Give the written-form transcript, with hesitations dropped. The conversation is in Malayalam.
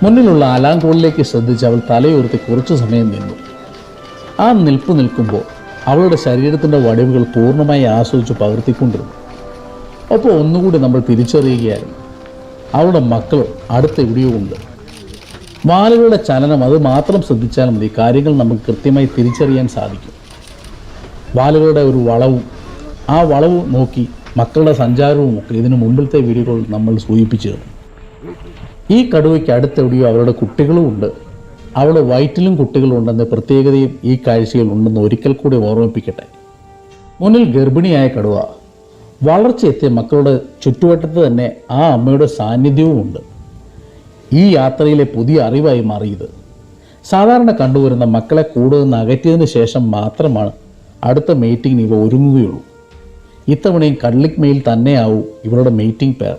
മുന്നിലുള്ള അലാങ്കോളിലേക്ക് ശ്രദ്ധിച്ച് അവൾ തലയുയർത്തി കുറച്ചു സമയം നിന്നു. ആ നിൽക്കുമ്പോൾ അവളുടെ ശരീരത്തിൻ്റെ വടിവുകൾ പൂർണ്ണമായി ആസ്വദിച്ച് പകർത്തിക്കൊണ്ടിരുന്നു. അപ്പോൾ ഒന്നുകൂടി നമ്മൾ തിരിച്ചറിയുകയായിരുന്നു, അവളുടെ മക്കൾ അടുത്ത എവിടെയോ ഉണ്ട്. വാലുകളുടെ ചലനം അത് മാത്രം ശ്രദ്ധിച്ചാൽ മതി, കാര്യങ്ങൾ നമുക്ക് കൃത്യമായി തിരിച്ചറിയാൻ സാധിക്കും. വാലുകളുടെ ഒരു വളവും ആ വളവ് നോക്കി മക്കളുടെ സഞ്ചാരവും ഒക്കെ ഇതിനു മുമ്പിലത്തെ വീഡിയോകൾ നമ്മൾ സൂചിപ്പിച്ചിരുന്നു. ഈ കടുവയ്ക്ക് അടുത്തെവിടെയോ അവരുടെ കുട്ടികളും ഉണ്ട്. അവളുടെ വയറ്റിലും കുട്ടികളുണ്ടെന്ന പ്രത്യേകതയും ഈ കാഴ്ചയിൽ ഉണ്ടെന്ന് ഒരിക്കൽ കൂടി ഓർമ്മിപ്പിക്കട്ടെ. മുന്നിൽ ഗർഭിണിയായ കടുവ, വളർച്ചയെത്തിയ മക്കളുടെ ചുറ്റുവട്ടത്ത് തന്നെ ആ അമ്മയുടെ സാന്നിധ്യവുമുണ്ട്. ഈ യാത്രയിലെ പുതിയ അറിവായി മാറിയത്. സാധാരണ കണ്ടുവരുന്ന മക്കളെ കൂടുതൽ അകറ്റിയതിന് ശേഷം മാത്രമാണ് അടുത്ത മീറ്റിങ്ങിന് ഇവ ഒരുങ്ങുകയുള്ളൂ. ഇത്തവണയും കള്ളിക് മെയിൽ തന്നെയാവും ഇവരുടെ മീറ്റിംഗ് പേർ.